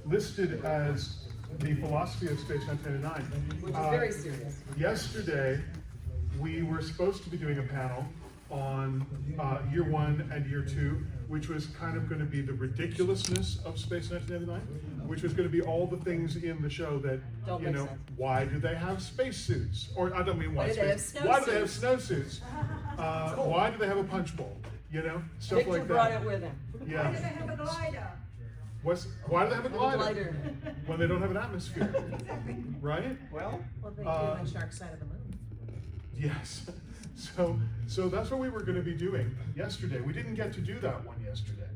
listed as the philosophy of Space 1999. Which is very serious. Yesterday, we were supposed to be doing a panel on year 1 and year 2, which was kind of going to be the ridiculousness of Space 1999, which was going to be all the things in the show that, Don't you make know, sense. why do they have spacesuits? Or I don't mean why do they have why do they have snowsuits? snowsuits? Why do they have a punch bowl? You know, stuff Victor like brought that. it with him. Yeah. Why do they have a glider? Why do they have a glider? Glider. When they don't have an atmosphere, right? Well, They do on Shark Side of the Moon. Yes. So that's what we were going to be doing yesterday. We didn't get to do that one yesterday,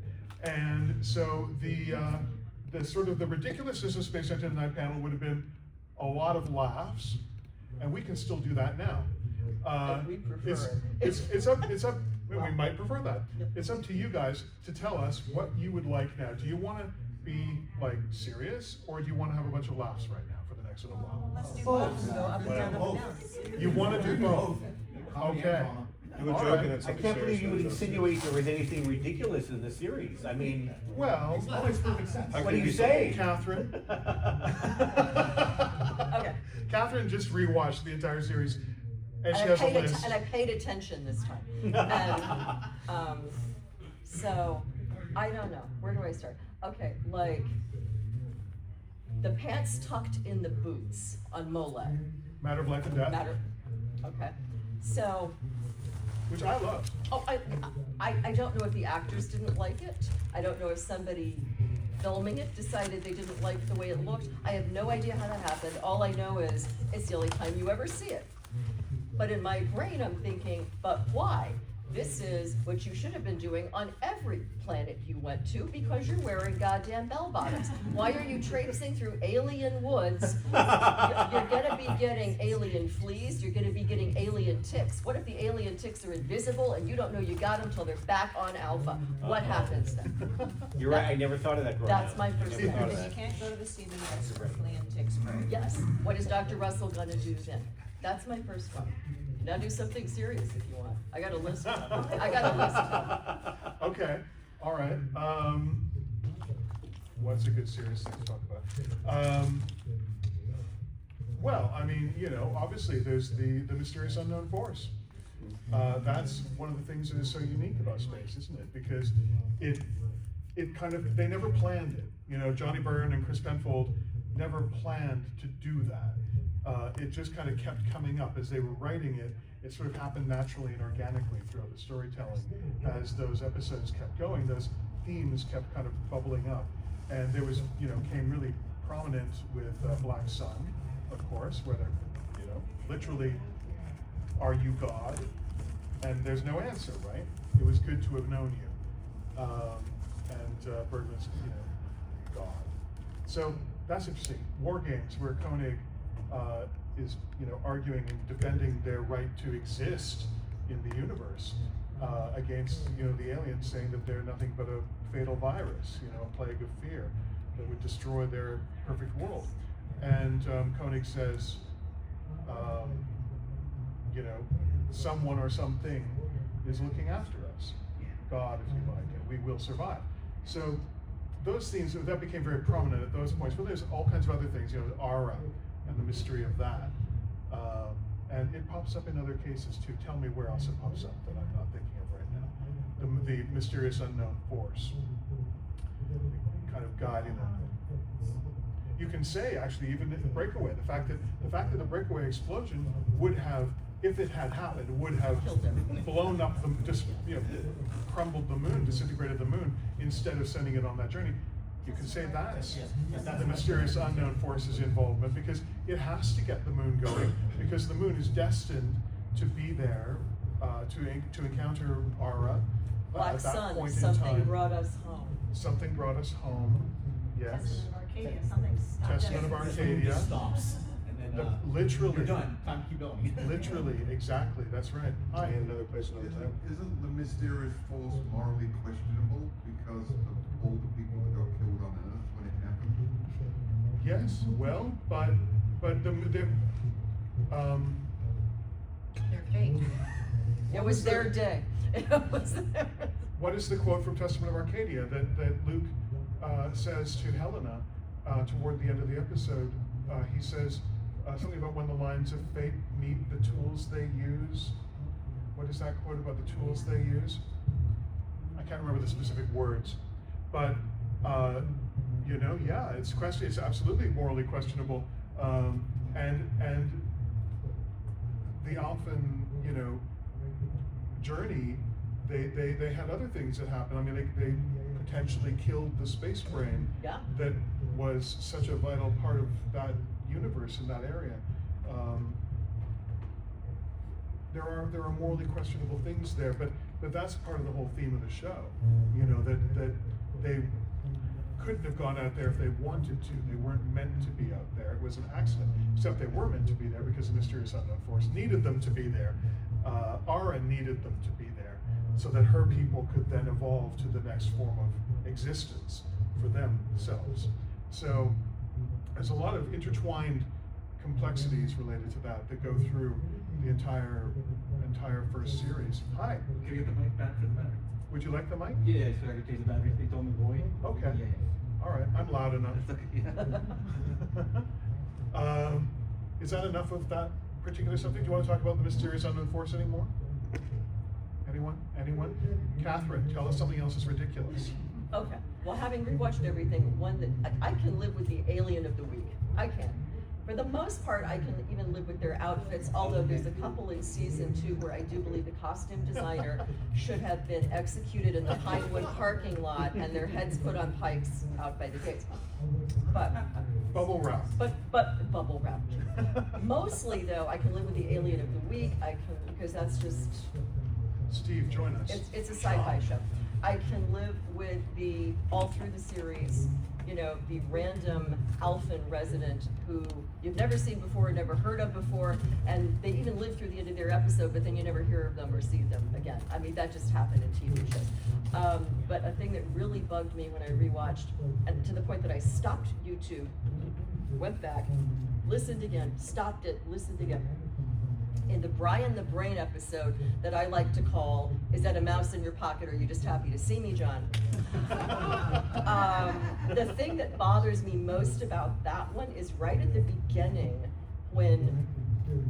and so the sort of the ridiculousness of Space 1999 panel would have been a lot of laughs, and we can still do that now. We prefer It's up. We might prefer that. It's up to you guys to tell us what you would like now. Do you want to be like serious, or do you want to have a bunch of laughs right now for the next little while? Let's do both. Go up and down, up and down. You want to do both? Okay. You were All joking right. at I can't believe you would insinuate there was anything ridiculous in the series. I mean, Well, That makes perfect sense. what do you say? Catherine. Okay. Catherine just rewatched the entire series, and she And has a list. I paid attention this time. And, so, I don't know. Where do I start? Okay, like, the pants tucked in the boots on Mole. Matter of Life and Death, Matter. Okay. So, which I love. oh, I don't know if the actors didn't like it. I don't know if somebody filming it decided they didn't like the way it looked. I have no idea how that happened. All I know is it's the only time you ever see it. But in my brain, I'm thinking, but why? This is what you should have been doing on every planet you went to because you're wearing goddamn bell bottoms. Why are you traipsing through alien woods? You're gonna be getting alien fleas, you're gonna be getting alien ticks. What if the alien ticks are invisible and you don't know you got them till they're back on Alpha? What happens then? You're right, I never thought of that growing That's up. my first Never thought of Then that. you can't go to the sea when you got sprinkly and tick spray. Yes, what is Dr. Russell gonna do then? That's my first one. Now do something serious if you want. I got a list of them. I got a list of them. Okay, all right. What's a good serious thing to talk about? Well, I mean, you know, obviously there's the mysterious unknown force. That's one of the things that is so unique about space, isn't it? Because it kind of, they never planned it. You know, Johnny Byrne and Chris Penfold never planned to do that. It just kind of kept coming up as they were writing it. It sort of happened naturally and organically throughout the storytelling. As those episodes kept going, those themes kept kind of bubbling up. And there was, you know, came really prominent with Black Sun, of course, where they're, you know, literally, are you God? And there's no answer, right? It was good to have known you. And Bergman's, you know, God. So that's interesting. War games where Koenig is, you know, arguing and defending their right to exist in the universe against, you know, the aliens, saying that they're nothing but a fatal virus, you know, a plague of fear that would destroy their perfect world. And Koenig says, you know, someone or something is looking after us, God, if you like, and we will survive. So those themes, that became very prominent at those points, but there's all kinds of other things, you know, aura and the mystery of that. And it pops up in other cases too. Tell me where else it pops up that I'm not thinking of right now. The mysterious unknown force, kind of guiding them. You can say, actually, even in Breakaway, the fact that the Breakaway explosion would have, if it had happened, would have blown up just, you know, crumbled the moon, disintegrated the moon, instead of sending it on that journey. You can say that's the mysterious unknown force's involvement, because it has to get the moon going, because the moon is destined to be there to encounter Aura Black at that Sun, point in something time. brought us home. Something brought us home. Yes. Testament of Arcadia, something stopped us. Testament of Arcadia. Stops, and then Literally. you're done. Time to keep going. Literally, exactly. That's right. Hi. Another place, another time. Isn't the mysterious force morally questionable because of all the people that got killed on Earth when it happened? Yes. Well, but Their fate. It was their day. It was their. what is the quote from Testament of Arcadia that Luke says to Helena toward the end of the episode, he says something about when the lines of fate meet the tools they use. What is that quote about the tools they use? I can't remember the specific words, but yeah, it's absolutely morally questionable, and the Alphan, journey. They had other things that happened. I mean, they potentially killed the space brain Yeah. that was such a vital part of that universe in that area. There are morally questionable things there, but that's part of the whole theme of the show. That they couldn't have gone out there if they wanted to. They weren't meant to be out there. It was an accident. Except they were meant to be there because the mysterious unknown force needed them to be there. Ara needed them to be there so that her people could then evolve to the next form of existence for themselves. So there's a lot of intertwined complexities related to that go through the entire first series. Hi. Can you get the mic back for the battery? Would you like the mic? Yeah, so I could take the battery. They told me, boy. Okay. Yeah. All right. I'm loud enough. That's okay. Yeah. Is that enough of that particular subject? Do you want to talk about the mysterious unknown force anymore? Anyone? Kathryn, tell us something else that's ridiculous. Okay, well, having rewatched everything, one that I can live with the alien of the week. I can. For the most part, I can even live with their outfits, although there's a couple in season 2 where I do believe the costume designer should have been executed in the Pinewood parking lot and their heads put on pikes out by the gates. But Bubble wrap. but bubble wrap. Mostly though, I can live with the alien of the week. I can, because that's just, Steve, join us. it's a sci-fi show. I can live with all through the series, the random Alphan resident who you've never seen before, never heard of before, and they even live through the end of their episode, but then you never hear of them or see them again. I mean, that just happened in TV shows. But a thing that really bugged me when I rewatched, and to the point that I stopped YouTube, went back, listened again, stopped it, listened again. In the Brian the Brain episode that I like to call, "Is that a mouse in your pocket, or are you just happy to see me, John?" The thing that bothers me most about that one is right at the beginning when,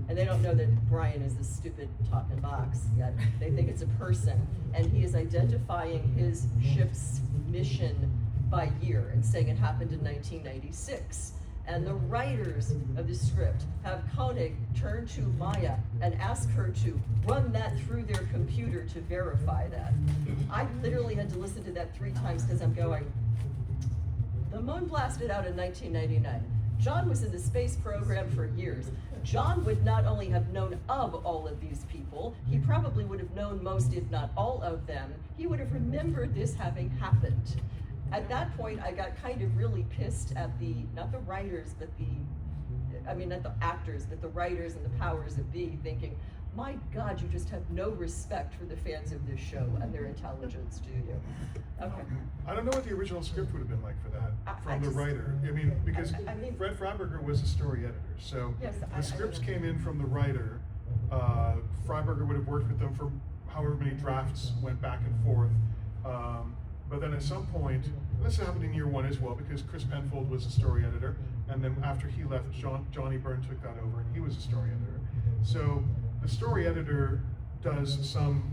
and they don't know that Brian is this stupid talking box yet, they think it's a person, and he is identifying his ship's mission by year and saying it happened in 1996. And the writers of the script have Koenig turn to Maya and ask her to run that through their computer to verify that. I literally had to listen to that 3 times because I'm going, the moon blasted out in 1999. John was in the space program for years. John would not only have known of all of these people, he probably would have known most, if not all of them. He would have remembered this having happened. At that point, I got kind of really pissed at not the writers, but not the actors, but the writers and the powers that be, thinking, my God, you just have no respect for the fans of this show and their intelligence, do you? Okay. I don't know what the original script would have been like for that, from the just- writer. I mean, because I mean- Fred Freiberger was a story editor, so Yes, the scripts came in from the writer. Freiberger would have worked with them for however many drafts went back and forth. But then at some point, this happened in year 1 as well, because Chris Penfold was a story editor, and then after he left, Johnny Byrne took that over, and he was a story editor. So the story editor does some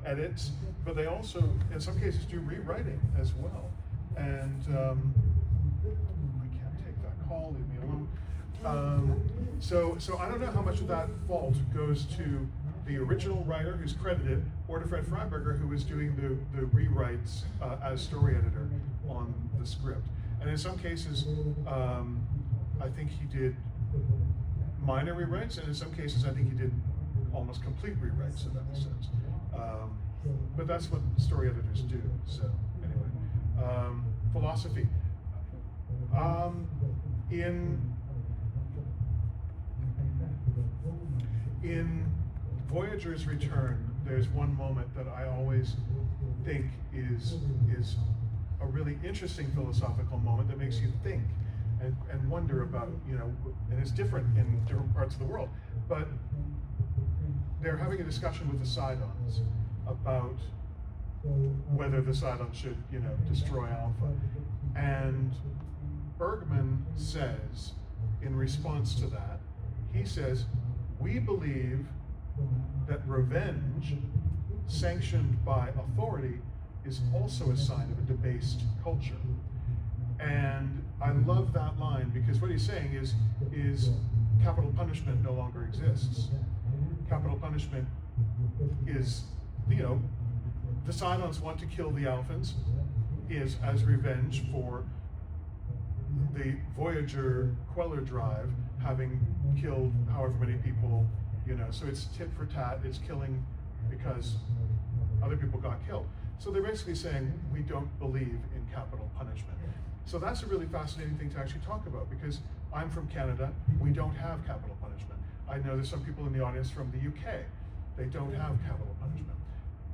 edits, but they also, in some cases, do rewriting as well. And I can't take that call, leave me alone. So I don't know how much of that fault goes to the original writer who's credited, or to Fred Freiberger, who was doing the rewrites as story editor on the script. And in some cases, I think he did minor rewrites, and in some cases, I think he did almost complete rewrites of episodes. But that's what story editors do. So anyway, philosophy. In Voyager's return, there's one moment that I always think is a really interesting philosophical moment that makes you think and wonder about, and it's different in different parts of the world. But they're having a discussion with the Sidons about whether the Cylons should, destroy Alpha. And Bergman says, in response to that, he says, we believe that revenge, sanctioned by authority, is also a sign of a debased culture. And I love that line, because what he's saying is capital punishment no longer exists. Capital punishment is, the Cylons want to kill the Alphans is as revenge for the Voyager Queller drive having killed however many people, so it's tit for tat, it's killing because other people got killed. So they're basically saying we don't believe in capital punishment. So that's a really fascinating thing to actually talk about, because I'm from Canada, we don't have capital punishment. I know there's some people in the audience from the UK, they don't have capital punishment.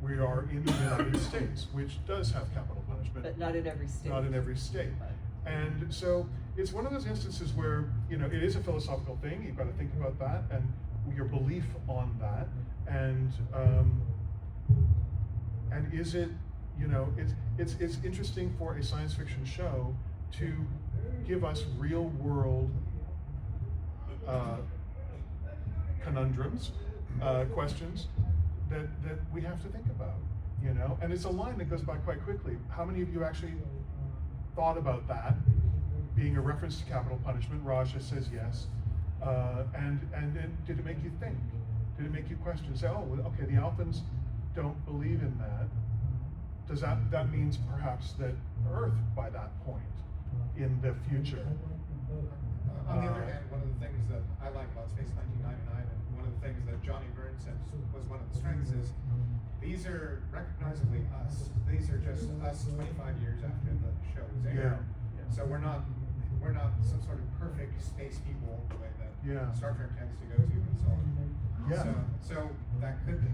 We are in the United States, which does have capital punishment. But not in every state. Not in every state. Right. And so it's one of those instances where, it is a philosophical thing, you've got to think about that and your belief on that. And is it, it's interesting for a science fiction show to give us real world conundrums, questions that we have to think about, and it's a line that goes by quite quickly. How many of you actually thought about that being a reference to capital punishment? Raja says yes. And did it make you think? Did it make you question? Say, oh, well, okay, the Alphans don't believe in that. Does that means perhaps that Earth, by that point, in the future? On the other hand, one of the things that I like about Space 1999, and one of the things that Johnny Byrne said was one of the strengths, is these are recognizably us. These are just us 25 years after the show was aired. Yeah. So we're not some sort of perfect space people the way that Star Trek tends to go to and so on. Yeah. So that could,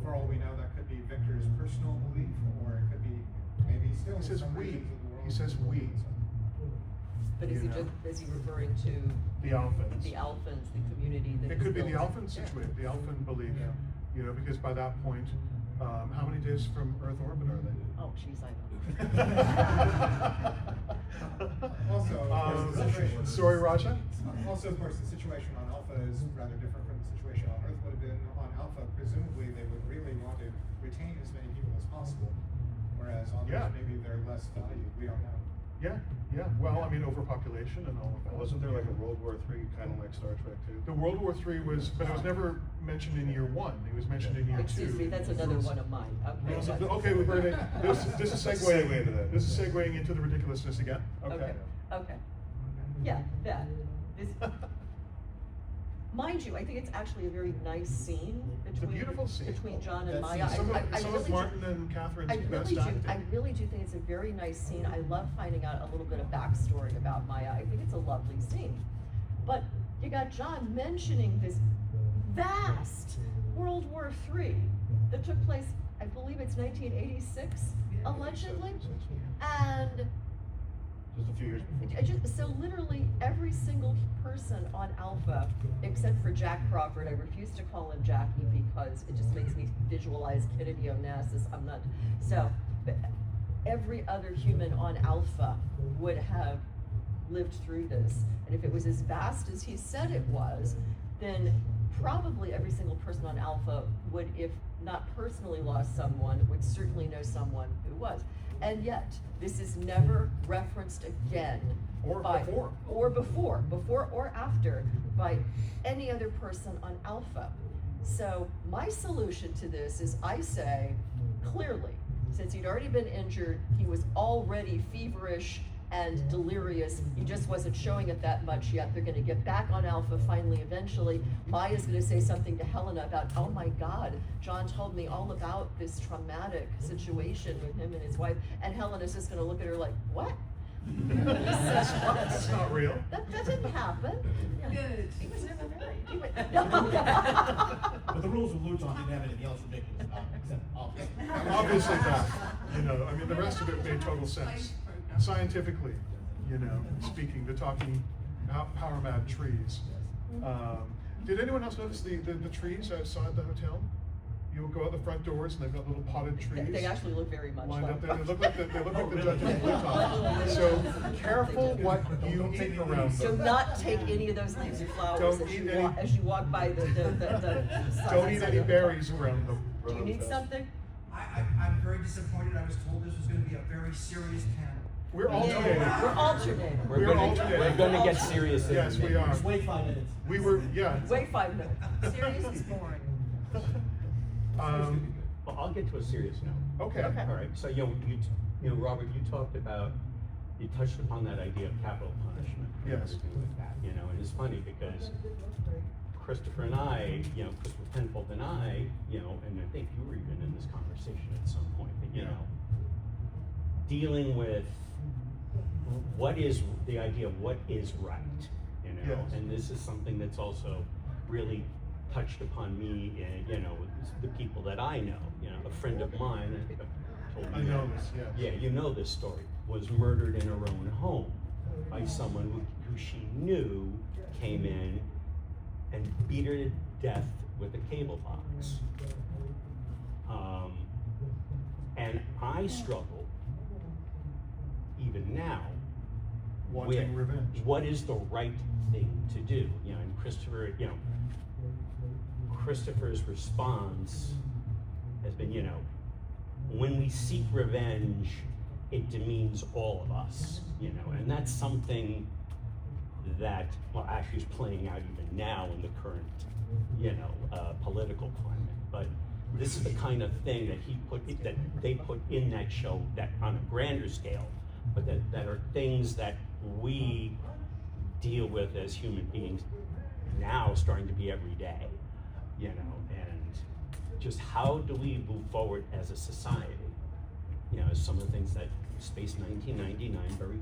for all we know, that could be Victor's personal belief, or it could be maybe still He says some we. regions of the world. He says we. But is he referring to The Alphans. the Alphans, the community that It is could be the built? Alphan situation, the Alphan belief, because by that point, how many days from Earth orbit are they? Oh, geez, I don't know. Also, of course, the situation. Sorry, Raja? Also, of course, the situation on Alpha is rather different from the situation on Earth would have been. On Alpha, presumably, they would really want to retain as many people as possible, whereas on Earth, maybe they're less valued. We don't know. Yeah. Well, I mean, overpopulation and all of that. Wasn't there like a World War III kind of like Star Trek too? The World War III was, but it was never mentioned in year one. It was mentioned in year two. Excuse me, that's another one of mine. Okay. Okay, we're going to, this is segueing Segue into that. This is segueing into the ridiculousness again. Okay. Yeah, that. Mind you, I think it's actually a very nice scene It's a beautiful scene. between John and That Maya. scene- Some of Martin and Katherine's best acting. I really do think it's a very nice scene. I love finding out a little bit of backstory about Maya. I think it's a lovely scene. But you got John mentioning this vast World War III that took place, I believe it's 1986, allegedly. And Just a few years before. so literally every single person on Alpha, except for Jack Crawford, I refuse to call him Jackie because it just makes me visualize Kennedy Onassis. I'm not, but every other human on Alpha would have lived through this. And if it was as vast as he said it was, then probably every single person on Alpha would, if not personally lost someone, would certainly know someone who was. And yet, this is never referenced again. Or before or after, by any other person on Alpha. So my solution to this is I say, clearly, since he'd already been injured, he was already feverish and delirious, he just wasn't showing it that much yet. They're gonna get back on Alpha finally, eventually. Maya's gonna say something to Helena about, oh my God, John told me all about this traumatic situation with him and his wife, and Helena's just gonna look at her like, what? That's not real. That didn't happen. Good. He was never married. But the rules of Luton didn't have anything else ridiculous about it, except obviously. Obviously that, I mean, the rest of it made total sense. Scientifically, speaking, the talking power mad trees. Did anyone else notice the trees outside the hotel? you go out the front doors and they've got little potted trees. They actually look very much lined like. up there. They look like the judge of Luton. So careful what you eat around So them. not take any of those leaves or flowers Don't as eat you any- walk, as you walk by the Don't eat any berries around them. Do you need something? I'm very disappointed. I was told this was going to be a very serious panel. We're alternating. Yeah, we're alternating. We're alternating. We're gonna get serious. in Yes, a we minute. are. Just wait 5 minutes. We were, yeah. Wait 5 minutes. Serious is boring. Well, I'll get to a serious note. Okay. Okay. All right, so, Robert, you talked about, you touched upon that idea of capital punishment. And Yes. everything like that, and it's funny because Christopher and I, Christopher Penfold and I, and I think you were even in this conversation at some point, that, dealing with what is the idea of what is right, Yes. and this is something that's also really touched upon me and, the people that I know, a friend of mine, I told I you know that- this, yes. Yeah, you know this story, was murdered in her own home by someone who she knew came in and beat her to death with a cable box. And I struggle, even now, Wanting with revenge. what is the right thing to do. And Christopher's response has been, when we seek revenge, it demeans all of us, and that's something that, well, actually is playing out even now in the current, political climate. But this is the kind of thing that they put in that show, that on a grander scale, but that are things that we deal with as human beings now, starting to be every day, and just how do we move forward as a society? Some of the things that Space 1999 very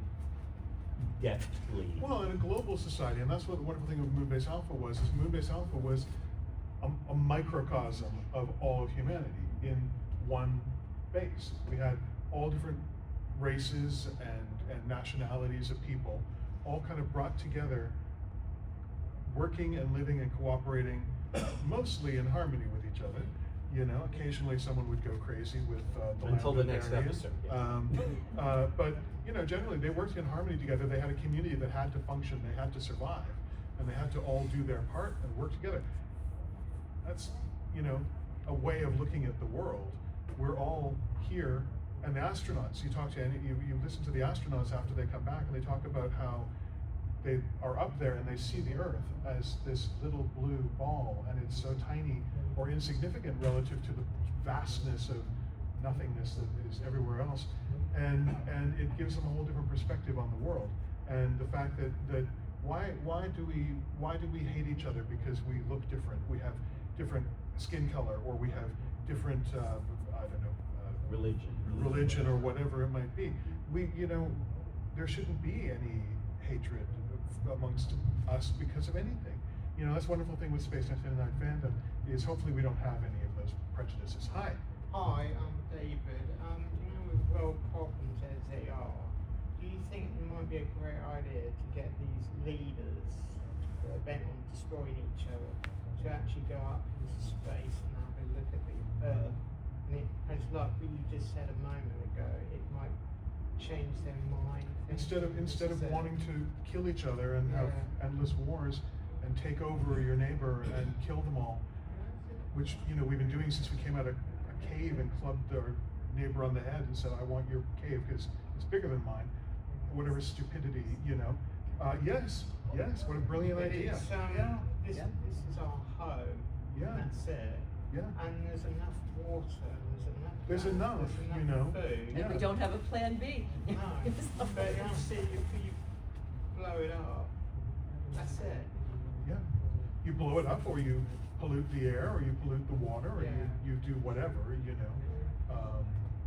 deftly. Well, in a global society, and that's what the wonderful thing of Moonbase Alpha was, is Moonbase Alpha was a microcosm of all of humanity in one base. We had all different races and nationalities of people, all kind of brought together, working and living and cooperating, mostly in harmony with each other. Occasionally someone would go crazy with the Until the land next area. episode. But generally they worked in harmony together. They had a community that had to function, they had to survive, and they had to all do their part and work together. That's a way of looking at the world. We're all here, and the astronauts. You listen to the astronauts after they come back, and they talk about how they are up there and they see the Earth as this little blue ball, and it's so tiny or insignificant relative to the vastness of nothingness that is everywhere else, and it gives them a whole different perspective on the world. And the fact that why do we hate each other because we look different? We have different skin color, or we have different religion or whatever it might be. There shouldn't be any hatred amongst us because of anything. That's the wonderful thing with Space 1999 fandom, is hopefully we don't have any of those prejudices. Hi. Hi, I'm David. With world problems as they are, do you think it might be a great idea to get these leaders that are bent on destroying each other to actually go up into space and have a look at the Earth? And it, as like you just said a moment ago, it might change their mind. Instead of wanting to kill each other and have endless wars and take over your neighbor and kill them all, which we've been doing since we came out of a cave and clubbed our neighbor on the head and said, "I want your cave because it's bigger than mine." Whatever stupidity, yes, what a brilliant idea. It's, this is our home. Yeah. That's it. Yeah. And there's enough water. There's enough, food. And we don't have a plan B. No, but see, if you blow it up, that's it. Yeah, you blow it up, or you pollute the air, or you pollute the water, or you do whatever,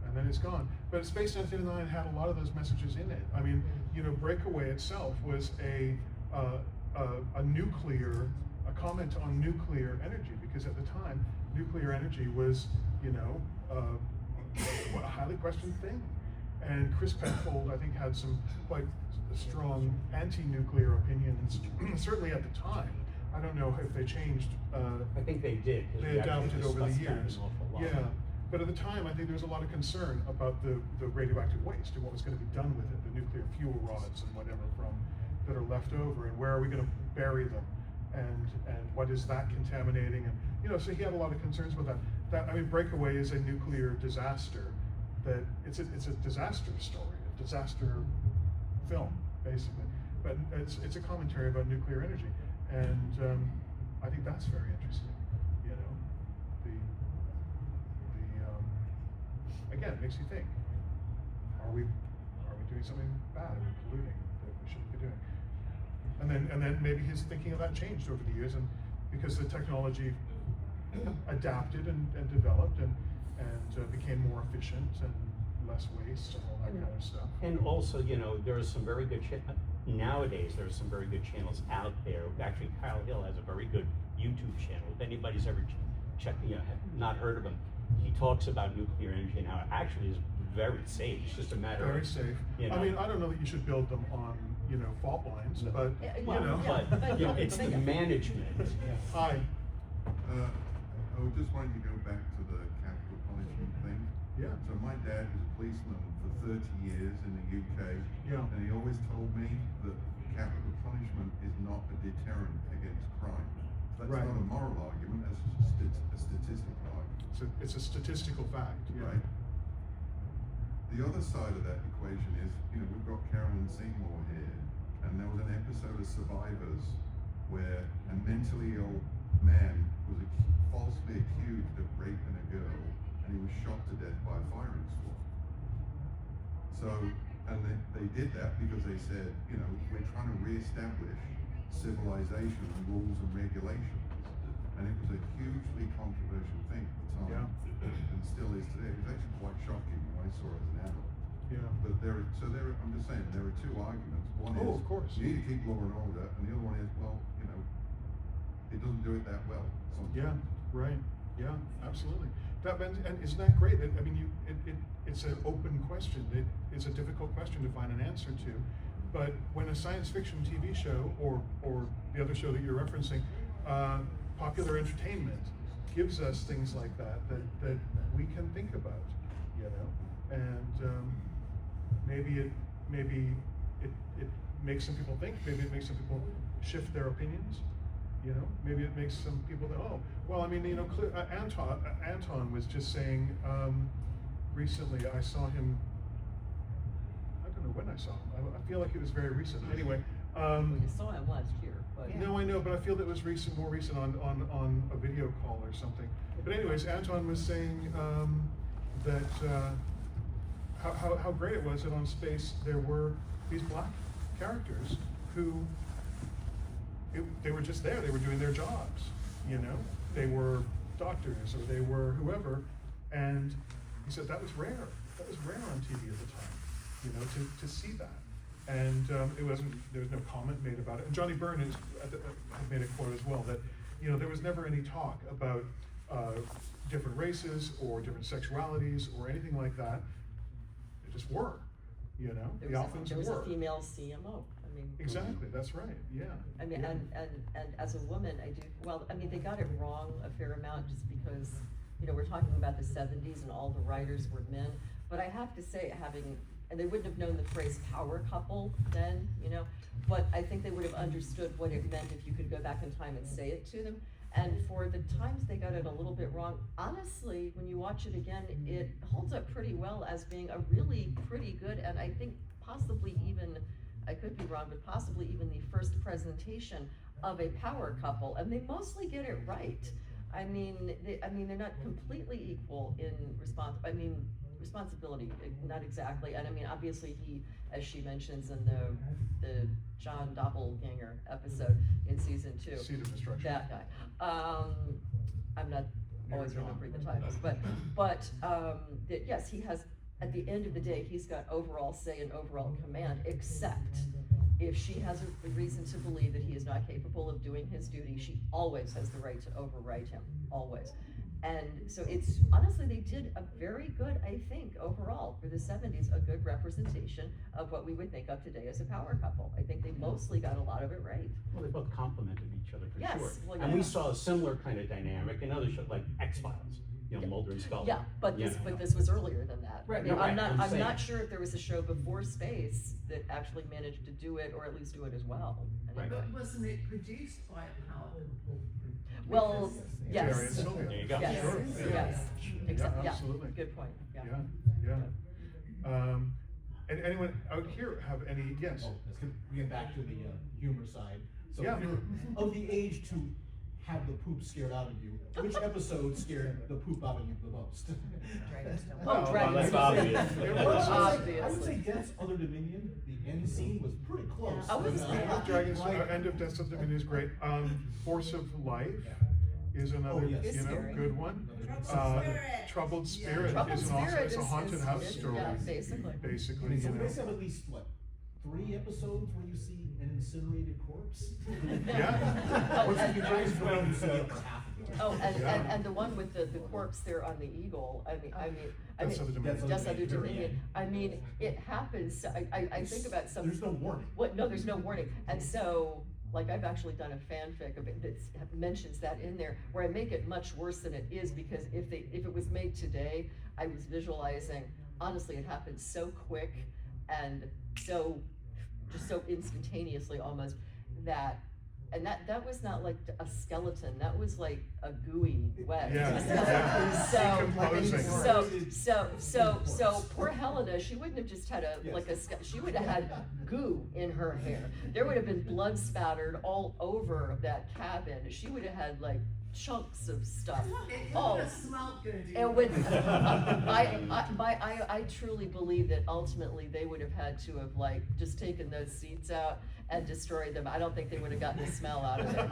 and then it's gone. But Space 1999 had a lot of those messages in it. I mean, Breakaway itself was a comment on nuclear energy, because at the time, nuclear energy was, a highly questioned thing. And Chris Penfold, I think, had some quite strong anti-nuclear opinions, certainly at the time. I don't know if they changed, I think they did. 'Cause they we actually adapted over the discussed that years. an awful lot. Yeah, but at the time, I think there was a lot of concern about the radioactive waste and what was gonna be done with it, the nuclear fuel rods and whatever that are left over, and where are we gonna bury them? And what is that contaminating? And, you know, so he had a lot of concerns about that. I mean, Breakaway is a nuclear disaster, that it's a disaster story, a disaster film, basically. But it's a commentary about nuclear energy. And I think that's very interesting, you know. Again, it makes you think, are we doing something bad? Are we polluting that we shouldn't be doing? And then maybe his thinking of that changed over the years, and because the technology adapted and developed and became more efficient and less waste and all that kind of stuff. And also, you know, there are some very good nowadays. There are some very good channels out there. Actually, Kyle Hill has a very good YouTube channel. If anybody's ever checked, you know, not heard of him, he talks about nuclear energy and how it actually is very safe. It's just a matter very of safe. You know, I mean, I don't know that you should build them on, you know, fault lines, but well, you know. but you know, it's the management. Hi. I was just wanting to go back to the capital punishment thing. Yeah. So my dad was a policeman for 30 years in the UK. Yeah. And he always told me that capital punishment is not a deterrent against crime. That's Right. not a moral argument, that's a statistical argument. So it's a statistical fact. Yeah. Right. The other side of that equation is, you know, we've got Carolyn Seymour here, and there was an episode of Survivors where a mentally ill man was falsely accused of raping a girl, and he was shot to death by a firing squad. So, and they did that because they said, you know, we're trying to re-establish civilization and rules and regulations. And it was a hugely controversial thing at the time, and still is today. It was actually quite shocking when I saw it as an adult. Yeah. But I'm just saying, there are two arguments. One is, of course. you need to keep law and order, and the other one is, well, you know, it doesn't do it that well sometimes. Yeah, right. Yeah, absolutely. And isn't that great? I mean, it's an open question. It's a difficult question to find an answer to. But when a science fiction TV show, or the other show that you're referencing, popular entertainment gives us things like that we can think about, you know, and maybe it makes some people think. Maybe it makes some people shift their opinions. You know, maybe it makes some people think, oh, well, I mean, you know, Anton was just saying recently. I saw him. I don't know when I saw him. I feel like it was very recent. Anyway. You saw him last year, but No, I know, but I feel that it was more recent on a video call or something. But anyways, Anton was saying that how great it was that on Space there were these black characters who they were just there. They were doing their jobs, you know. They were doctors or they were whoever, and he said that was rare. That was rare on TV at the time, you know, to see that. And there was no comment made about it. And Johnny Byrne had made a quote as well that, you know, there was never any talk about different races or different sexualities or anything like that. They just were, you know. there was a female CMO. I mean, Exactly, that's right. Yeah. I mean, yeah. and as a woman, I mean, they got it wrong a fair amount just because, you know, we're talking about the 70s and all the writers were men. But I have to say, and they wouldn't have known the phrase power couple then, you know, but I think they would have understood what it meant if you could go back in time and say it to them. And for the times they got it a little bit wrong, honestly, when you watch it again, it holds up pretty well as being a really pretty good, and I think possibly even, I could be wrong, but possibly even the first presentation of a power couple, and they mostly get it right. I mean, they're not completely equal in responsibility, not exactly. And I mean, obviously he, as she mentions in the John Doppelganger episode in season 2. Seed of Destruction. That guy. I'm not always remembering the titles, but that yes, he has, at the end of the day, he's got overall say and overall command, except if she has a reason to believe that he is not capable of doing his duty, she always has the right to override him, always. And so it's, honestly, they did a very good, I think, overall, for the 70s, a good representation of what we would think of today as a power couple. I think they mostly got a lot of it right. Well, they both complemented each other. Yes, sure. well, And we yeah. saw a similar kind of dynamic in other shows, like X-Files, you know, Yeah. Mulder and Scully. Yeah, but you this, know. but this was earlier than that. Right, I mean, no, I'm right, not, I'm I'm not saying. sure if there was a show before Space that actually managed to do it, or at least do it as well. Right. But wasn't it produced by a power? Well, Because- yes. Jerry and Sylvia. There you go. Yes, Sure. yes. Yeah, Exactly, yeah, absolutely. good point, yeah. And anyone out here have any, yes? Oh, let's get back to the humor side. So Yeah. if you're of the age to have the poop scared out of you, which episode scared the poop out of you the most? Oh, Dragons. that's obvious. It I was. would Obviously. say Death's Other Dominion, the end scene was pretty close. I was- End of Dragons, End of Death's Dominion is great. Force of Life is another, Oh, yes. It's you know, scary. good one. Troubled Spirit. Troubled Spirit Troubled is an awesome, Spirit it's a is- haunted is- house is- story. yeah, basically. Basically, So you we know. basically have at least, what, 3 episodes where you see an incinerated corpse? Yeah. What's the Dragons Dominion, you see it for half of it. Oh, Yeah. and the one with the corpse there on the eagle, That's Other Dominion. Death's Other Very Dominion, end. I mean, it happens, I think about some. There's no warning. What, no, there's no warning, and so, like, I've actually done a fanfic of it that mentions that in there, where I make it much worse than it is, because if it was made today, I was visualizing, honestly, it happened so quick, and so, just so instantaneously almost, and that was not like a skeleton, that was like a gooey, wet Yeah, skeleton. decomposing. So poor Helena, she wouldn't have just had she would have had goo in her hair. There would have been blood spattered all over that cabin. She would have had like chunks of stuff. It Oh, would have smelled good. and when I truly believe that ultimately they would have had to have like just taken those seats out and destroyed them. I don't think they would have gotten the smell out of it.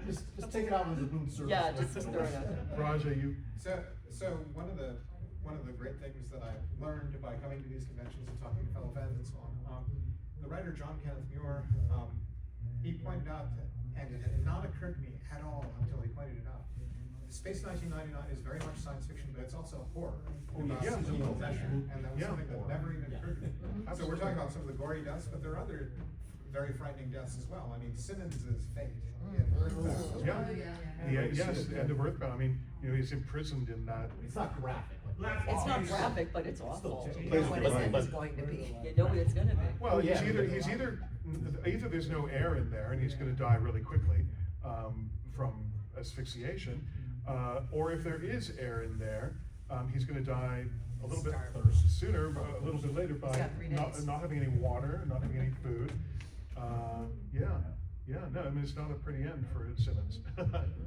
Just take it out on the room surface. Yeah, just throw it out there. Raja, you, So one of the great things that I've learned by coming to these conventions and talking to fellow fans and so on, the writer John Kenneth Muir, he pointed out that, and it had not occurred to me at all until he pointed it out. Space 1999 is very much science fiction, but it's also horror. About yeah. seasonal pleasure, and that was Yeah. something that never even occurred to me. So we're talking about some of the gory deaths, but there are other very frightening deaths as well. I mean, Simmons' fate in Earthbound. yeah, Oh, yeah. yes, the End of Earthbound, I mean, you know, he's imprisoned in that. It's not graphic. It's not graphic, but it's awful. Still You know what it's but- going to be. You know what it's gonna be. Well, Yeah. he's either there's no air in there and he's gonna die really quickly, from asphyxiation, or if there is air in there, he's gonna die a little bit sooner, but a little bit later by got 3 days. not having any water, not having any food. No, I mean, it's not a pretty end for Simmons,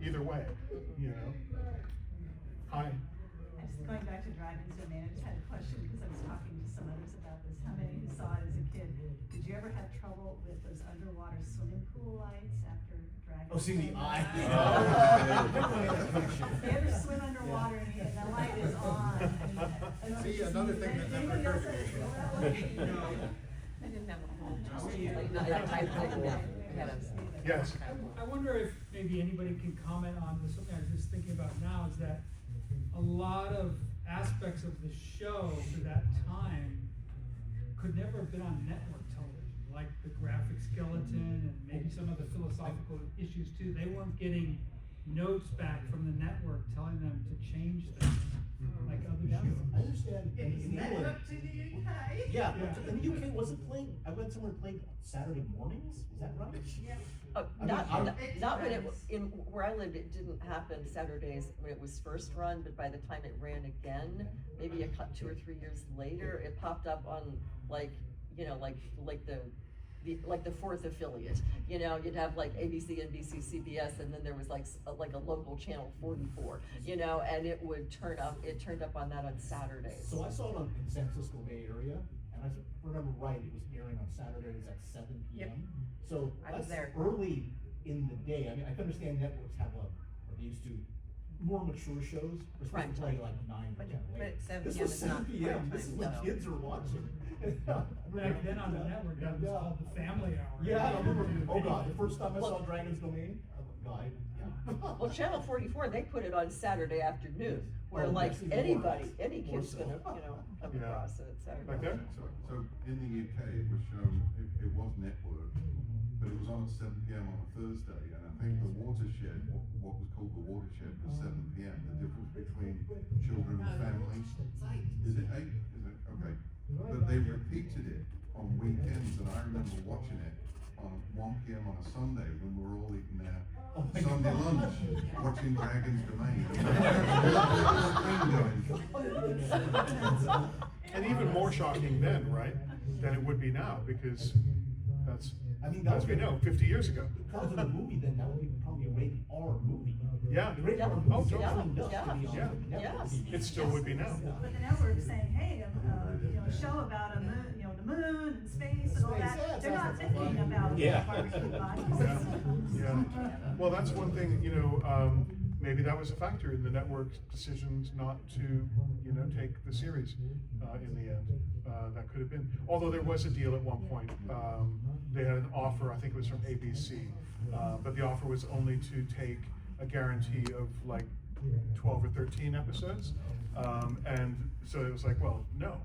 either way, you know. Hi. Just going back to Dragons Domain, I just had a question because I was talking to some others about this. How many who saw it as a kid? Did you ever have trouble with those underwater swimming pool lights after Dragons? Oh, see the Domain? eye. You ever swim underwater and the light is on? See, another thing that never occurred to me. I didn't have a whole. Yes. I wonder if maybe anybody can comment on this, something I was just thinking about now, is that a lot of aspects of the show for that time could never have been on network television, like the graphic skeleton and maybe some of the philosophical issues too. They weren't getting notes back from the network telling them to change things, like other shows. I understand. It's in England- network to the UK. Yeah, but in the UK, was it playing, I went somewhere playing Saturday mornings, is that right? Yeah. Not when it, in, where I lived, it didn't happen Saturdays when it was first run, but by the time it ran again, maybe 2 or 3 years later, it popped up on like the fourth affiliate, you know, you'd have like ABC, NBC, CBS, and then there was like a local channel 44, you know, and it turned up on that on Saturdays. So I saw it on Consensus Bay Area, and I remember right, it was airing on Saturdays at 7 p.m. Yep. So I was that's there. early in the day. I mean, I can understand networks have or they used to more mature shows, we're supposed to play like 9 or 10 But later. at 7 This p.m. was is 7 not p.m., prime this is time, when no. kids are watching. Back then on the network, that was called the Family Hour. Yeah, I remember, oh god, the first time I saw Dragon's Domain, oh god, yeah. Well, Channel 44, they put it on Saturday afternoon, where Oh, like yes, even anybody, more. any More kid's so. gonna, you know, come Yeah. across it, so. Back there? So in the UK, it was shown, it was networked, but it was on at 7 p.m. on a Thursday, and I think the watershed, what was called the watershed, was 7 p.m. The difference between children and families. Is it 8? Is it? Okay. But they repeated it on weekends, and I remember watching it on 1 p.m. on a Sunday when we were all eating their Sunday lunch, watching Dragon's Domain. And even more shocking then, right, than it would be now, because that's, as we know, 50 years ago. Because of the movie, then that would be probably a rated R movie. Yeah. The rated R Oh, movie totally. selling enough to be on Yeah. the network. It still would be now. But the network's saying, hey, a show about a moon, the moon and space and all that, Space, yeah, they're not sounds like thinking about Yeah. barbecue bodies. Yeah. Well, that's one thing, maybe that was a factor in the network's decisions not to, take the series in the end. That could have been. Although there was a deal at one point. They had an offer, I think it was from ABC, but the offer was only to take a guarantee of like 12 or 13 episodes. And so it was like, well, no.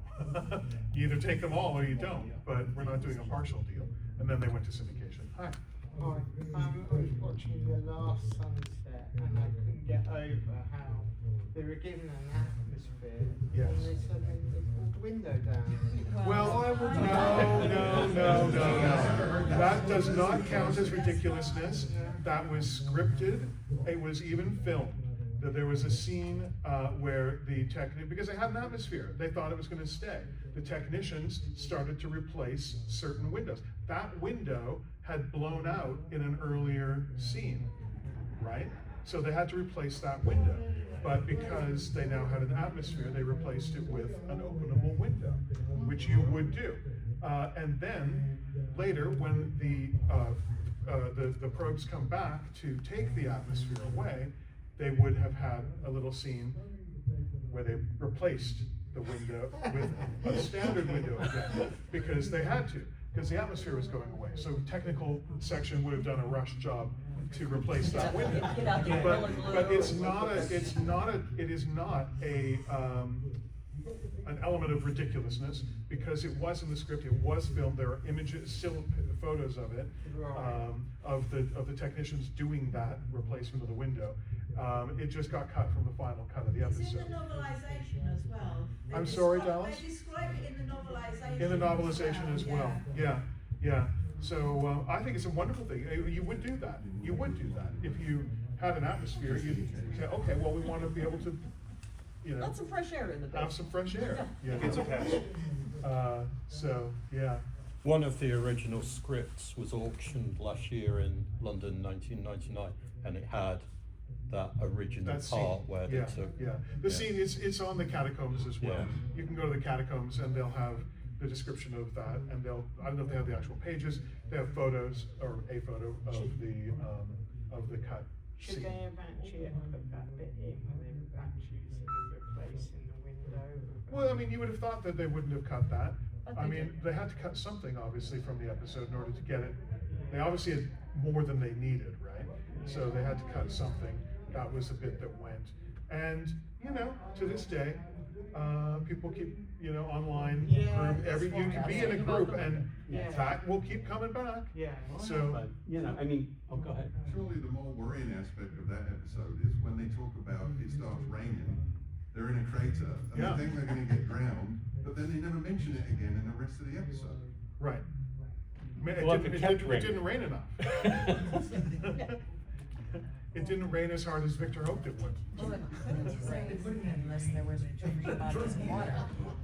You either take them all or you don't, but we're not doing a partial deal. And then they went to syndication. Hi. I was watching The Last Sunset, and I couldn't get over how they were given an atmosphere, Yes. and they suddenly pulled the window down. Well, no. That does not count as ridiculousness. That was scripted. It was even filmed. That there was a scene where because they had an atmosphere, they thought it was going to stay. The technicians started to replace certain windows. That window had blown out in an earlier scene, right? So they had to replace that window. But because they now had an atmosphere, they replaced it with an openable window, which you would do. And then later, when the probes come back to take the atmosphere away, they would have had a little scene where they replaced the window with a standard window again, because they had to, because the atmosphere was going away. So technical section would have done a rush job to replace that window. But it is not an element of ridiculousness, because it was in the script, it was filmed, there are images, still photos of it, of the technicians doing that replacement of the window. It just got cut from the final cut of the episode. It's in the novelization as well. I'm sorry, Dallas? They describe it in the novelization. In the novelization as well, yeah. So I think it's a wonderful thing. You would do that. You would do that. If you had an atmosphere, you'd say, okay, well, we want to be able to, Let some fresh air in the bed. have some fresh air. Yeah. It's a pass. So, yeah. One of the original scripts was auctioned last year in London, 1999, and it had that original That part scene, where they took. The scene it's on the catacombs as well. Yeah. You can go to the catacombs and they'll have the description of that, and I don't know if they have the actual pages. They have photos or a photo of the cut Should scene. they have actually put that bit in when they were actually replacing the window? Well, I mean, you would have thought that they wouldn't have cut that. But I they mean, did. they had to cut something obviously from the episode in order to get it. They obviously had more than they needed, right? So they had to cut something. That was the bit that went. And, to this day, people keep, online group, you can be in a group and that will keep coming back. Yeah. So, But, go ahead. Surely the more worrying aspect of that episode is when they talk about it starts raining, they're in a crater, and Yeah. they think they're going to get drowned, but then they never mention it again in the rest of the episode. right. It Well, didn't- it it kept didn't- it didn't rain enough. It didn't rain as hard as Victor hoped it would. Well, it couldn't rain unless there was too many bodies of water,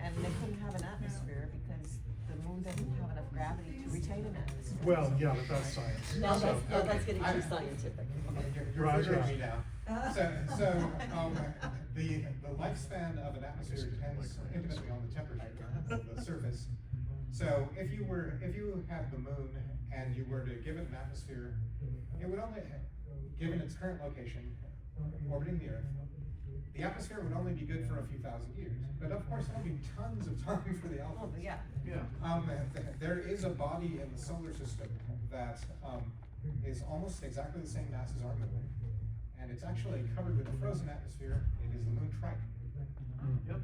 and they couldn't have an atmosphere because the moon doesn't have enough gravity to retain an atmosphere. Well, yeah, but that's science. Now So- that's getting too scientific. You're Roger. triggering me now. So the lifespan of an atmosphere depends intimately on the temperature of the surface. So if you had the moon and you were to give it an atmosphere, it would only, given its current location, orbiting the Earth, the atmosphere would only be good for a few thousand years. But of course, that'll be tons of time for the Alpha. Oh, yeah. There is a body in the solar system that is almost exactly the same mass as our moon, and it's actually covered with a frozen atmosphere. It is the moon Triton. Yep.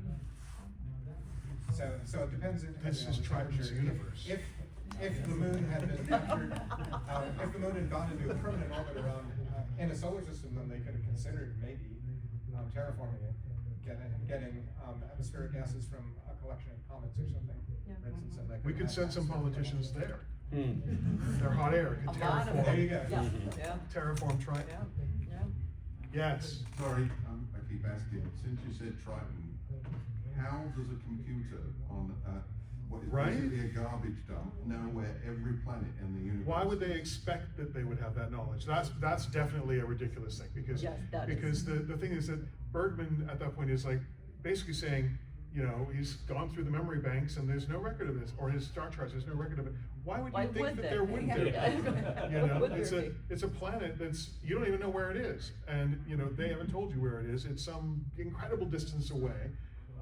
So it depends. This is Triton's universe. If if the moon had been captured, if the moon had gone into a permanent orbit around in a solar system, then they could have considered maybe terraforming it, getting atmospheric gases from a collection of comets or something, for instance. And they We could have send some atmospheric politicians gases. there. Their hot air could A lot of terraform. There you go. Yeah. Terraform Triton. Yeah. Yes. Sorry, I keep asking. Since you said Triton, how does a computer on what is Right? basically a garbage dump know where every planet in the universe? Why would they expect that they would have that knowledge? That's definitely a ridiculous thing, because Yes, that is. because the thing is that Bergman at that point is like basically saying, you know, he's gone through the memory banks and there's no record of this, or his star charts, there's no record of it. Why would Why you think would that they? there wouldn't Yeah. be? Yeah. You know, Would it's there a be? it's a planet that's, you don't even know where it is, and you know they haven't told you where it is. It's some incredible distance away,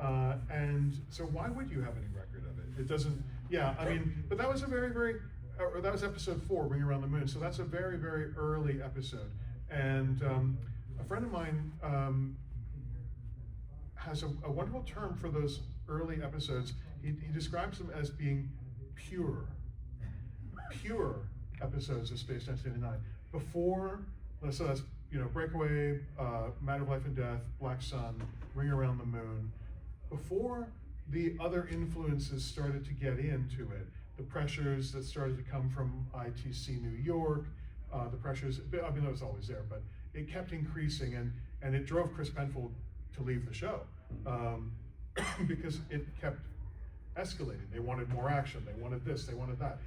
and so why would you have any record of it? It doesn't. Yeah, I mean, but that was a that was episode 4, Ring Around the Moon. So that's a very, very early episode, and a friend of mine has a wonderful term for those early episodes. He describes them as being pure episodes of Space 1989. Before, so that's, you know, Breakaway, Matter of Life and Death, Black Sun, Ring Around the Moon. Before the other influences started to get into it, the pressures that started to come from ITC New York, the pressures, I mean, it was always there, but it kept increasing, and it drove Chris Penfold to leave the show, because it kept escalating. They wanted more action, they wanted this, they wanted that.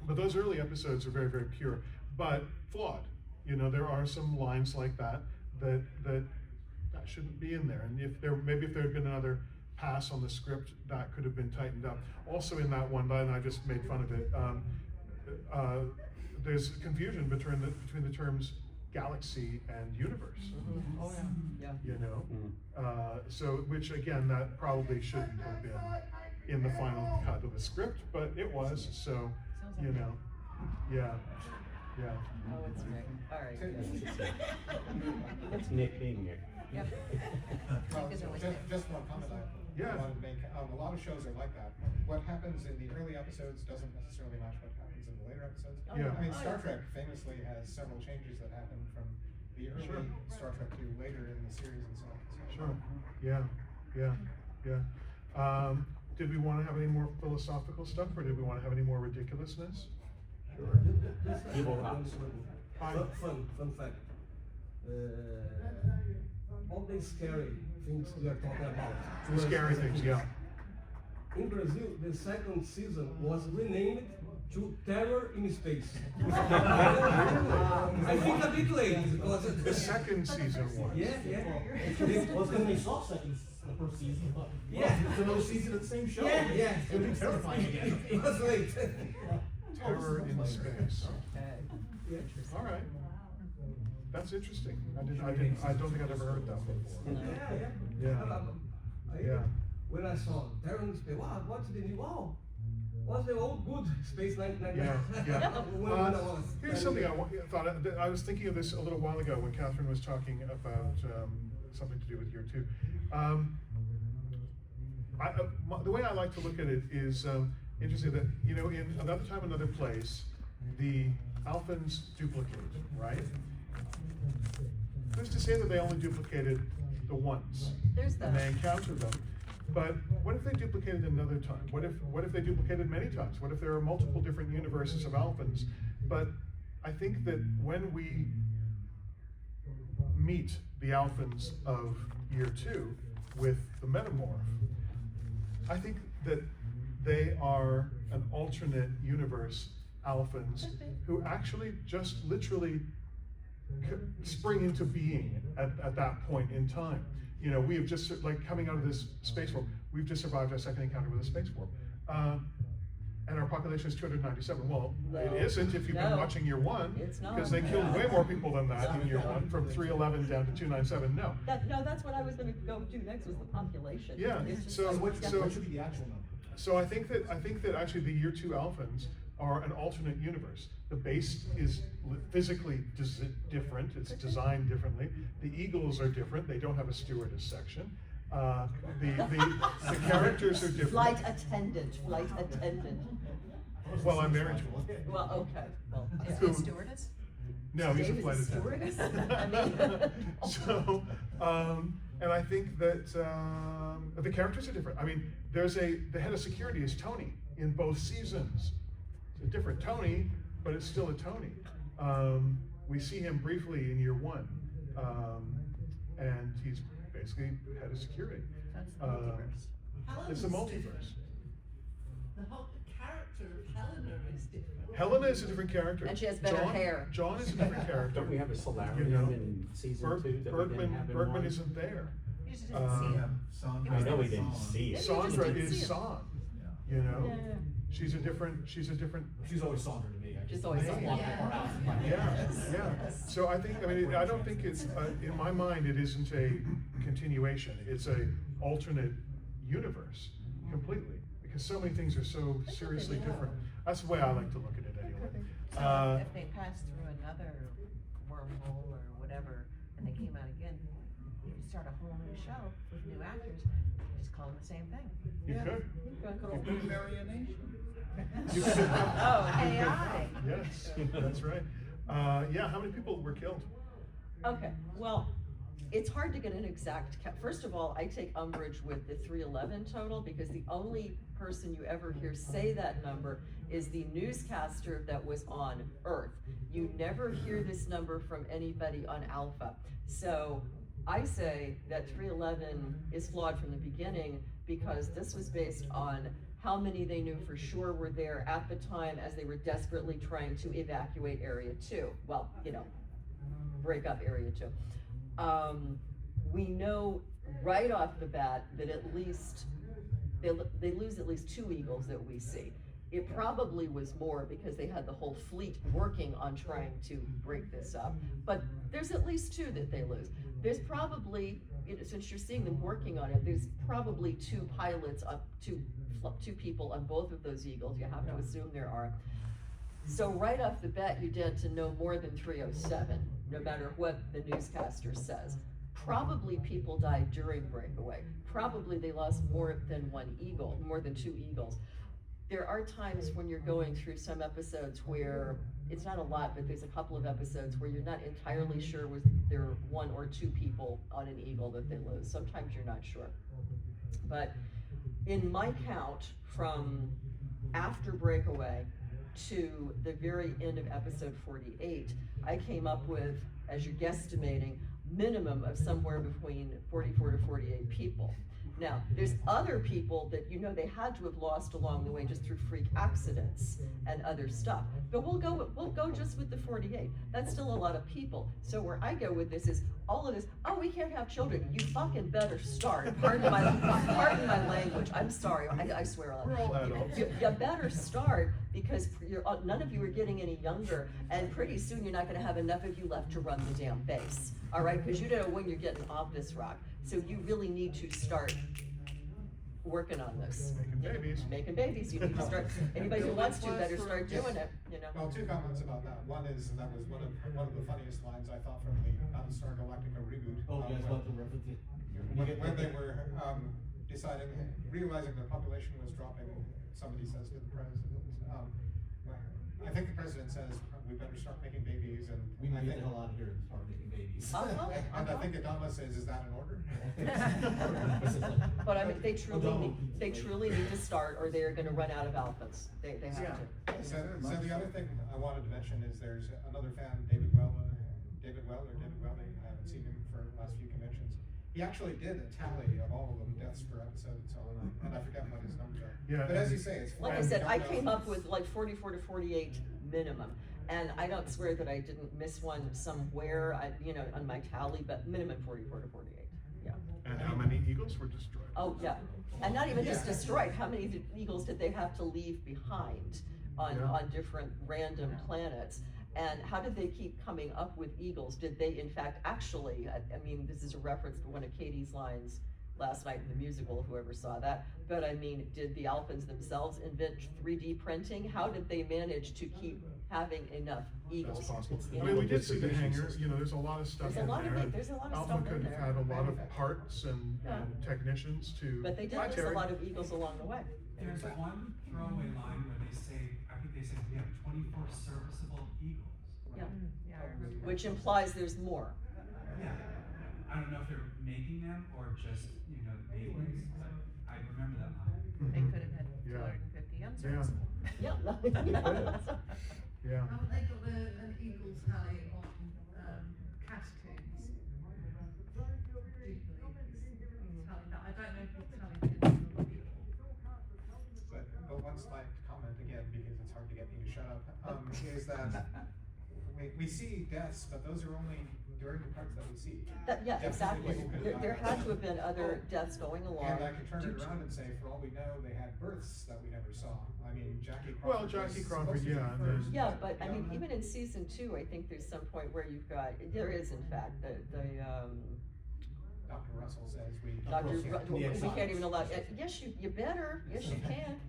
But those early episodes are very, very pure, but flawed. You know, there are some lines like that shouldn't be in there. And if there had been another pass on the script, that could have been tightened up. Also in that one line, I just made fun of it, there's confusion between the terms galaxy and universe. Mm-hmm. Oh yeah. You know, so which again, that probably shouldn't have been in the final cut of the script, but it was. So, you know, yeah. Oh, it's Nick. All right. That's Nick being Nick. Yep. Well, just one comment I wanted to make. A lot of shows are like that. What happens in the early episodes doesn't necessarily match what happens in the later episodes. Yeah. I mean, Star Trek famously has several changes that happen from the early Star Trek to later in the series and so on. Sure. Yeah. Did we want to have any more philosophical stuff, or did we want to have any more ridiculousness? Sure. Evil rocks. Fun fact. All these scary things we are talking about. The scary things, yeah. In Brazil, the second season was renamed to Terror in Space. I think a bit late because the second season was. Yeah. It was because they saw the first season. Yeah. It's another season of the same show. Yeah. It's gonna be terrifying again. It was late. Terror in Space. Okay. All right. That's interesting. I don't think I'd ever heard that before. Yeah. When I saw Terror in Space, wow, what's the new? Wow, what's the old good Space 1999? Yeah. Here's something I was thinking of this a little while ago when Kathryn was talking about something to do with year 2. The way I like to look at it is interesting that, you know, in Another Time, Another Place, the Alphans duplicated, right? Who's to say that they only duplicated the once? There's that. And they encountered them. But what if they duplicated another time? What if they duplicated many times? What if there are multiple different universes of Alphans? But I think that when we meet the Alphans of year 2 with the Metamorph, I think that they are an alternate universe Alphans who actually just literally spring into being at that point in time. You know, we have just, like, coming out of this space warp, we've just survived our second encounter with a space warp. And our population is 297. Well, it isn't if you've been watching year 1. It's not. Because they killed way more people than that in year 1, from 311 down to 297. No. That's what I was going to go do next, was the population. Yeah. It's just So like, what should be the actual number? So I think that actually the year 2 Alphans are an alternate universe. The base is physically different, it's designed differently. The Eagles are different, they don't have a stewardess section. The characters are different. Flight attendant. Well, I'm married to one. Well, okay, well. Is yeah. he a stewardess? No, he's a Dave flight is a attendant. stewardess? I mean. So, and I think that the characters are different. I mean, the head of security is Tony in both seasons. It's a different Tony, but it's still a Tony. We see him briefly in year 1, and he's basically head of security. That's the multiverse. It's the multiverse. The whole character of Helena is different. Helena is a different character. And she has better hair. John is a different character. Don't we have a solarium You know, in season 2 that we didn't have in Bergman 1? isn't there. You just didn't see it. Sandra I know we is didn't Sand. see it. Sandra didn't is see it. San. You know, Yeah. she's a different. She's always Sandra to me. She's always Sandra. Yeah. So I think, I don't think it's, in my mind, it isn't a continuation. It's a alternate universe completely, because so many things are so seriously different. That's the way I like to look at it anyway. So if they passed through another wormhole or whatever, and they came out again, you could start a whole new show with new actors, just call them the same thing. You could. You could marry a nation. You could. Oh, AI. Yes, that's right. Yeah, how many people were killed? Okay, well, it's hard to get an exact count. First of all, I take umbrage with the 311 total, because the only person you ever hear say that number is the newscaster that was on Earth. You never hear this number from anybody on Alpha. So I say that 311 is flawed from the beginning, because this was based on how many they knew for sure were there at the time as they were desperately trying to evacuate Area 2. Well, break up Area 2. We know right off the bat that at least, they lose at least 2 Eagles that we see. It probably was more, because they had the whole fleet working on trying to break this up, but there's at least 2 that they lose. There's probably, since you're seeing them working on it, there's probably 2 pilots, 2 people on both of those Eagles. You have to assume there are. So right off the bat, you get to know more than 307, no matter what the newscaster says. Probably people died during Breakaway. Probably they lost more than 1 Eagle, more than 2 Eagles. There are times when you're going through some episodes where, it's not a lot, but there's a couple of episodes where you're not entirely sure was there 1 or 2 people on an Eagle that they lose. Sometimes you're not sure. But in my count, from after Breakaway to the very end of episode 48, I came up with, as you're guesstimating, minimum of somewhere between 44 to 48 people. Now, there's other people that they had to have lost along the way just through freak accidents and other stuff. But we'll go just with the 48. That's still a lot of people. So where I go with this is all of this, we can't have children. You fucking better start. Pardon my language. I'm sorry. I swear a lot. We're all adults. You better start, because none of you are getting any younger, and pretty soon you're not going to have enough of you left to run the damn base. All right, because you don't know when you're getting off this rock. So you really need to start working on this. Making babies. You need to start. Anybody who wants to better start doing it. Well, 2 comments about that. One is that was one of the funniest lines I thought from the Battlestar Galactica reboot. Oh, yes, love the reference. When they were realizing their population was dropping, somebody says to the president, I think the president says, we better start making babies, and we need to get the hell out of here and start making babies. And I think Adama says, is that an order? But I mean, they truly need to start, or they're going to run out of alphas. They have to. So the other thing I wanted to mention is there's another fan, David Welly. I haven't seen him for the last few conventions. He actually did a tally of all of them deaths per episode and so on, and I forget what his numbers are. Yeah, but as you say, it's like I said, I came up with like 44 to 48 minimum, and I don't swear that I didn't miss one somewhere, on my tally, but minimum 44 to 48. Yeah. And how many Eagles were destroyed? Oh yeah, and not even just destroyed. How many Eagles did they have to leave behind on different random planets? And how did they keep coming up with Eagles? Did they, in fact, actually, I mean, this is a reference to one of Katie's lines last night in the musical, whoever saw that, but I mean, did the Alphans themselves invent 3D printing? How did they manage to keep having enough Eagles? That's possible. I mean, we did see the hangar, there's a lot of stuff in there. There's a lot of Alpha stuff could in have there. had a lot of parts and technicians to. But they did lose a lot of Eagles along the way. There's one throwaway line where they say, I basically we have 24 serviceable eagles. Yeah. Yeah, I remember. Which implies there's more. Yeah. I don't know if they're making them or just, babies, but I remember that line. They could have had Yeah. 250 youngsters. Yeah. Yeah. Haven't they got an eagles tally on catacombs? I don't know if it's tallied individual people. But one slight comment again, because it's hard to get me to shut up, is that we see deaths, but those are only during the parts that we see. Yeah, exactly. People could There die. had to have been other deaths going along. And I could turn due it to- around and say, for all we know, they had births that we never saw. I mean, Jackie Crawford. Well, Jackie was Crawford, supposed to be yeah, and first, then- Yeah, but I we mean, don't know. even in season 2, I think there's some point where there is in fact, Dr. Russell says we. we can't even allow, yes, you better, yes, you can.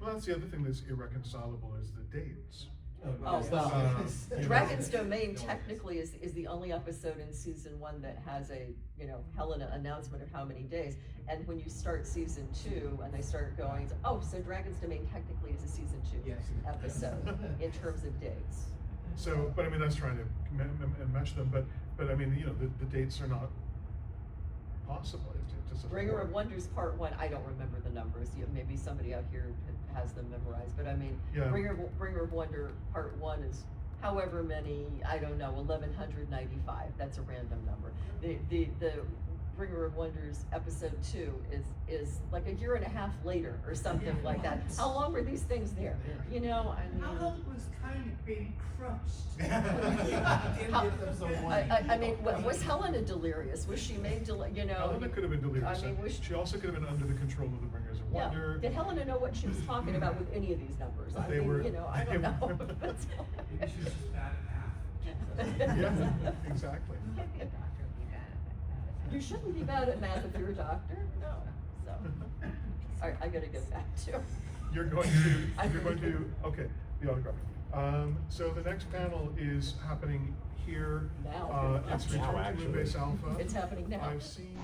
Well, that's the other thing that's irreconcilable is the dates. Oh, you know. Dragon's Domain technically is the only episode in season 1 that has a, Helena announcement of how many days. And when you start season 2 and they start going, so Dragon's Domain technically is a season 2 episode in terms of dates. So, but I mean, that's trying to mesh them, but I mean, the dates are not possible. It just Bringer of Wonders Part 1, I don't remember the numbers. Maybe somebody out here has them memorized, but I mean, Yeah. Bringer of Wonder Part 1 is however many, I don't know, 1195. That's a random number. The Bringer of Wonders Episode 2 is like a year and a half later or something like that. How long were these things there? I mean. How long was Coney being crushed? I mean, was Helena delirious? Was she made Helena could have been delirious. I mean, she also could have been under the control of the Bringers of Yeah. Wonder. Did Helena know what she was talking about with any of these numbers? I They mean, were- I don't know. That's Maybe she was just bad at math. Yeah, exactly. You shouldn't be bad at math if you're a doctor. No. So, all right, I gotta get back to. You're going to, okay, the autograph. So the next panel is happening here. Now. It's Now, returning to actually. Moonbase Alpha. It's happening now. I've seen.